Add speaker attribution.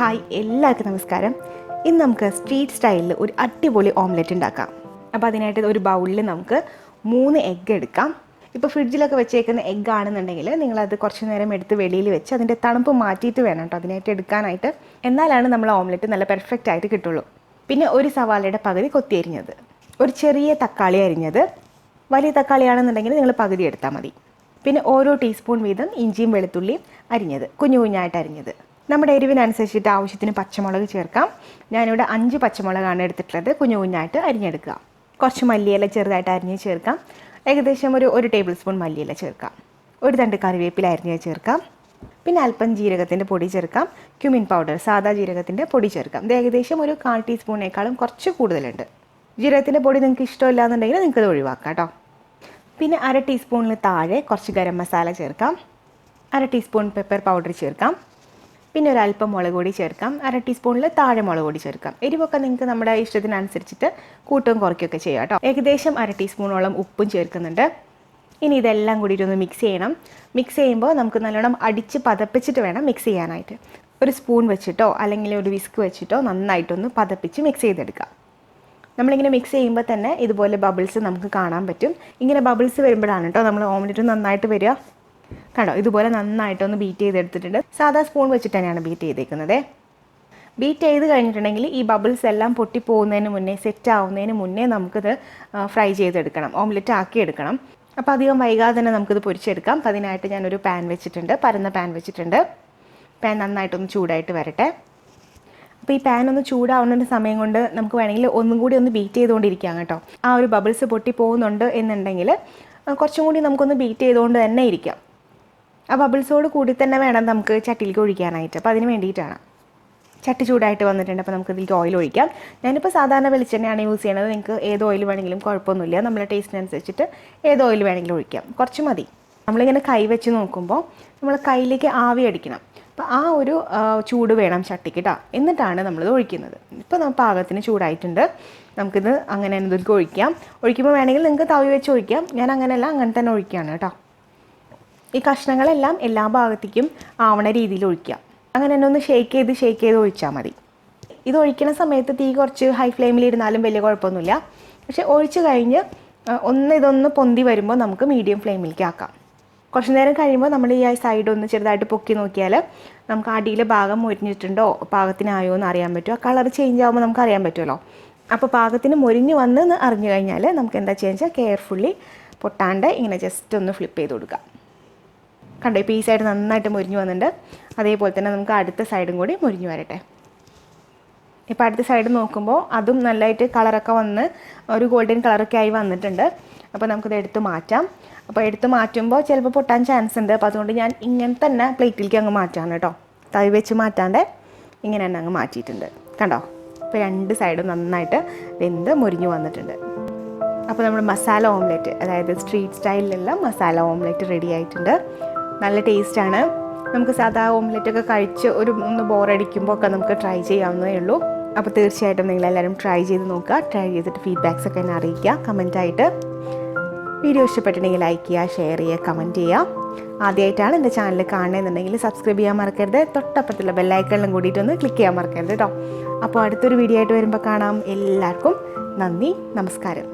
Speaker 1: Hi എല്ലാവർക്കും നമസ്കാരം. ഇന്ന് നമുക്ക് സ്ട്രീറ്റ് സ്റ്റൈലിൽ ഒരു അടിപൊളി ഓംലെറ്റ് ഉണ്ടാക്കാം. അപ്പോൾ അതിനായിട്ട് ഒരു ബൗളിൽ നമുക്ക് 3 എഗ്ഗ് എടുക്കാം. ഇപ്പോൾ ഫ്രിഡ്ജിലൊക്കെ വെച്ചേക്കുന്ന എഗ്ഗ് ആണെന്നുണ്ടെങ്കിൽ നിങ്ങളത് കുറച്ച് നേരം എടുത്ത് വെളിയിൽ വെച്ച് അതിൻ്റെ തണുപ്പ് മാറ്റിയിട്ട് വേണം കേട്ടോ അതിനായിട്ട് എടുക്കാനായിട്ട്. എന്നാലാണ് നമ്മൾ ഓംലെറ്റ് നല്ല പെർഫെക്റ്റ് ആയിട്ട് കിട്ടുള്ളൂ. പിന്നെ ഒരു സവാളയുടെ പകുതി കൊത്തി അരിഞ്ഞത്, ഒരു ചെറിയ തക്കാളി അരിഞ്ഞത്, വലിയ തക്കാളിയാണെന്നുണ്ടെങ്കിൽ നിങ്ങൾ പകുതി എടുത്താൽ മതി. പിന്നെ ഓരോ ടീസ്പൂൺ വീതം ഇഞ്ചിയും വെളുത്തുള്ളിയും അരിഞ്ഞത്, കുഞ്ഞു കുഞ്ഞായിട്ട് അരിഞ്ഞത്. നമ്മുടെ എരിവിനനുസരിച്ചിട്ട് ആവശ്യത്തിന് പച്ചമുളക് ചേർക്കാം. ഞാനിവിടെ 5 പച്ചമുളകാണ് എടുത്തിട്ടുള്ളത്, കുഞ്ഞു കുഞ്ഞായിട്ട് അരിഞ്ഞെടുക്കുക. കുറച്ച് മല്ലിയില ചെറുതായിട്ട് അരിഞ്ഞ് ചേർക്കാം. ഏകദേശം ഒരു ടേബിൾ സ്പൂൺ മല്ലിയില ചേർക്കാം. ഒരു തണ്ട് കറിവേപ്പില അരിഞ്ഞ് ചേർക്കാം. പിന്നെ അല്പം ജീരകത്തിൻ്റെ പൊടി ചേർക്കാം. ക്യുമിൻ പൗഡർ, സാദാ ജീരകത്തിൻ്റെ പൊടി ചേർക്കാം. ഇത് ഏകദേശം ഒരു 1/4 ടീസ്പൂണേക്കാളും കുറച്ച് കൂടുതലുണ്ട്. ജീരകത്തിൻ്റെ പൊടി നിങ്ങൾക്ക് ഇഷ്ടമില്ല എന്നുണ്ടെങ്കിൽ നിങ്ങൾക്ക് ഇത് ഒഴിവാക്കാം കേട്ടോ. പിന്നെ 1/2 ടീസ്പൂണിന് താഴെ കുറച്ച് ഗരം മസാല ചേർക്കാം. 1/2 ടീസ്പൂൺ പെപ്പർ പൗഡർ ചേർക്കാം. പിന്നെ ഒരല്പം മുളക് പൊടി ചേർക്കാം. 1/2 ടീസ്പൂണിൽ താഴെ മുളക് പൊടി ചേർക്കാം. എരിവൊക്കെ നിങ്ങൾക്ക് നമ്മുടെ ഇഷ്ടത്തിനനുസരിച്ചിട്ട് കൂട്ടും കുറയ്ക്കുകയൊക്കെ ചെയ്യാം കേട്ടോ. ഏകദേശം 1/2 ടീസ്പൂണോളം ഉപ്പും ചേർക്കുന്നുണ്ട്. ഇനി ഇതെല്ലാം കൂടിയിട്ടൊന്ന് മിക്സ് ചെയ്യണം. മിക്സ് ചെയ്യുമ്പോൾ നമുക്ക് നല്ലോണം അടിച്ച് പതപ്പിച്ചിട്ട് വേണം മിക്സ് ചെയ്യാനായിട്ട്. ഒരു സ്പൂൺ വെച്ചിട്ടോ അല്ലെങ്കിൽ ഒരു വിസ്ക് വെച്ചിട്ടോ നന്നായിട്ടൊന്ന് പതപ്പിച്ച് മിക്സ് ചെയ്തെടുക്കാം. നമ്മളിങ്ങനെ മിക്സ് ചെയ്യുമ്പോൾ തന്നെ ഇതുപോലെ ബബിൾസ് നമുക്ക് കാണാൻ പറ്റും. ഇങ്ങനെ ബബിൾസ് വരുമ്പോഴാണ് കേട്ടോ നമ്മൾ ഓംലെറ്റ് നന്നായിട്ട് വരിക. കണ്ടോ, ഇതുപോലെ നന്നായിട്ടൊന്ന് ബീറ്റ് ചെയ്തെടുത്തിട്ടുണ്ട്. സാധാ സ്പൂൺ വെച്ചിട്ട് തന്നെയാണ് ബീറ്റ് ചെയ്തേക്കുന്നത്. ബീറ്റ് ചെയ്ത് കഴിഞ്ഞിട്ടുണ്ടെങ്കിൽ ഈ ബബിൾസ് എല്ലാം പൊട്ടിപ്പോകുന്നതിന് മുന്നേ, സെറ്റ് ആവുന്നതിന് മുന്നേ നമുക്കിത് ഫ്രൈ ചെയ്തെടുക്കണം, ഓംലെറ്റ് ആക്കിയെടുക്കണം. അപ്പോൾ അധികം വൈകാതെ തന്നെ നമുക്കിത് പൊരിച്ചെടുക്കാം. അപ്പോൾ അതിനായിട്ട് ഞാനൊരു പാൻ വെച്ചിട്ടുണ്ട്, പരന്ന പാൻ വെച്ചിട്ടുണ്ട്. പാൻ നന്നായിട്ടൊന്ന് ചൂടായിട്ട് വരട്ടെ. അപ്പോൾ ഈ പാൻ ഒന്ന് ചൂടാവുന്ന സമയം കൊണ്ട് നമുക്ക് വേണമെങ്കിൽ ഒന്നും കൂടി ഒന്ന് ബീറ്റ് ചെയ്തുകൊണ്ടിരിക്കാം കേട്ടോ. ആ ഒരു ബബിൾസ് പൊട്ടി പോകുന്നുണ്ട് എന്നുണ്ടെങ്കിൽ കുറച്ചും കൂടി നമുക്കൊന്ന് ബീറ്റ് ചെയ്തുകൊണ്ട് തന്നെ ഇരിക്കാം. ആ ബബിൾസോട് കൂടി തന്നെ വേണം നമുക്ക് ചട്ടിയിലേക്ക് ഒഴിക്കാനായിട്ട്. അപ്പോൾ അതിന് വേണ്ടിയിട്ടാണ്. ചട്ടി ചൂടായിട്ട് വന്നിട്ടുണ്ട്. അപ്പോൾ നമുക്കിതിലേക്ക് ഓയിൽ ഒഴിക്കാം. ഞാനിപ്പോൾ സാധാരണ വെളിച്ചെണ്ണയാണ് യൂസ് ചെയ്യണത്. നിങ്ങൾക്ക് ഏത് ഓയിൽ വേണമെങ്കിലും കുഴപ്പമൊന്നുമില്ല. നമ്മുടെ ടേസ്റ്റിനനുസരിച്ചിട്ട് ഏത് ഓയിൽ വേണമെങ്കിലും ഒഴിക്കാം. കുറച്ച് മതി. നമ്മളിങ്ങനെ കൈ വെച്ച് നോക്കുമ്പോൾ നമ്മൾ കയ്യിലേക്ക് ആവി അടിക്കണം. അപ്പോൾ ആ ഒരു ചൂട് വേണം ചട്ടിക്ക് കേട്ടോ. എന്നിട്ടാണ് നമ്മളിത് ഒഴിക്കുന്നത്. ഇപ്പോൾ നമ്മൾ പാകത്തിന് ചൂടായിട്ടുണ്ട്. നമുക്കിത് അങ്ങനെ ഇതിലേക്ക് ഒഴിക്കാം. ഒഴിക്കുമ്പോൾ വേണമെങ്കിൽ നിങ്ങൾക്ക് തവി വെച്ച് ഒഴിക്കാം. ഞാൻ അങ്ങനെയല്ല, അങ്ങനെ തന്നെ ഒഴിക്കുകയാണ് കേട്ടോ. ഈ കഷ്ണങ്ങളെല്ലാം എല്ലാ ഭാഗത്തേക്കും ആവണ രീതിയിൽ ഒഴിക്കാം. അങ്ങനെ തന്നെ ഒന്ന് ഷേക്ക് ചെയ്ത് ഒഴിച്ചാൽ മതി. ഇത് ഒഴിക്കുന്ന സമയത്ത് തീ കുറച്ച് ഹൈ ഫ്ലെയിമിൽ ഇരുന്നാലും വലിയ കുഴപ്പമൊന്നുമില്ല. പക്ഷേ ഒഴിച്ച് കഴിഞ്ഞ് ഇതൊന്ന് പൊന്തി വരുമ്പോൾ നമുക്ക് മീഡിയം ഫ്ലെയിമിലേക്ക് ആക്കാം. കുറച്ച് നേരം കഴിയുമ്പോൾ നമ്മൾ ഈ സൈഡ് ഒന്ന് ചെറുതായിട്ട് പൊക്കി നോക്കിയാൽ നമുക്ക് അടിയിലെ ഭാഗം മൊരിഞ്ഞിട്ടുണ്ടോ പാകത്തിനായോ എന്ന് അറിയാൻ പറ്റും. ആ കളർ ചേഞ്ച് ആകുമ്പോൾ നമുക്ക് അറിയാൻ പറ്റുമല്ലോ. അപ്പോൾ പാകത്തിന് മൊരിഞ്ഞ് വന്ന് അറിഞ്ഞു കഴിഞ്ഞാൽ നമുക്ക് എന്താ ചെയ്യുക, കെയർഫുള്ളി പൊട്ടാണ്ട് ഇങ്ങനെ ജസ്റ്റ് ഒന്ന് ഫ്ലിപ്പ് ചെയ്ത് കൊടുക്കാം. കണ്ടോ, ഇപ്പോൾ ഈ സൈഡ് നന്നായിട്ട് മൊരിഞ്ഞ് വന്നിട്ടുണ്ട്. അതേപോലെ തന്നെ നമുക്ക് അടുത്ത സൈഡും കൂടി മൊരിഞ്ഞ് വരട്ടെ. ഇപ്പോൾ അടുത്ത സൈഡ് നോക്കുമ്പോൾ അതും നല്ലതായിട്ട് കളറൊക്കെ വന്ന് ഒരു ഗോൾഡൻ കളറൊക്കെ ആയി വന്നിട്ടുണ്ട്. അപ്പോൾ നമുക്കിത് എടുത്ത് മാറ്റാം. അപ്പോൾ എടുത്ത് മാറ്റുമ്പോൾ ചിലപ്പോൾ പൊട്ടാൻ ചാൻസ് ഉണ്ട്. അപ്പോൾ അതുകൊണ്ട് ഞാൻ ഇങ്ങനെ തന്നെ പ്ലേറ്റിലേക്ക് അങ്ങ് മാറ്റാണ് കേട്ടോ. തവി വെച്ച് മാറ്റാണ്ട് ഇങ്ങനെ തന്നെ അങ്ങ് മാറ്റിയിട്ടുണ്ട്. കണ്ടോ, ഇപ്പോൾ 2 സൈഡും നന്നായിട്ട് വെന്ത് മൊരിഞ്ഞ് വന്നിട്ടുണ്ട്. അപ്പോൾ നമ്മുടെ മസാല ഓംലെറ്റ്, അതായത് സ്ട്രീറ്റ് സ്റ്റൈലിലുള്ള മസാല ഓംലെറ്റ് റെഡി ആയിട്ടുണ്ട്. നല്ല ടേസ്റ്റാണ്. നമുക്ക് സാധാ ഓംലെറ്റൊക്കെ കഴിച്ച് ഒന്ന് ബോറടിക്കുമ്പോൾ ഒക്കെ നമുക്ക് ട്രൈ ചെയ്യാവുന്നതേ ഉള്ളൂ. അപ്പോൾ തീർച്ചയായിട്ടും നിങ്ങളെല്ലാവരും ട്രൈ ചെയ്ത് നോക്കുക. ട്രൈ ചെയ്തിട്ട് ഫീഡ്ബാക്സ് ഒക്കെ എന്നെ അറിയിക്കുക കമൻറ്റായിട്ട്. വീഡിയോ ഇഷ്ടപ്പെട്ടിട്ടുണ്ടെങ്കിൽ ലൈക്ക് ചെയ്യുക, ഷെയർ ചെയ്യുക, കമൻറ്റ് ചെയ്യുക. ആദ്യമായിട്ടാണ് എൻ്റെ ചാനൽ കാണുന്നതെന്നുണ്ടെങ്കിൽ സബ്സ്ക്രൈബ് ചെയ്യാൻ മറക്കരുത്. തൊട്ടപ്പുറത്തുള്ള ബെല്ലൈക്കണിലും കൂടിയിട്ടൊന്ന് ക്ലിക്ക് ചെയ്യാൻ മറക്കരുത് കേട്ടോ. അപ്പോൾ അടുത്തൊരു വീഡിയോ ആയിട്ട് വരുമ്പോൾ കാണാം. എല്ലാവർക്കും നന്ദി, നമസ്കാരം.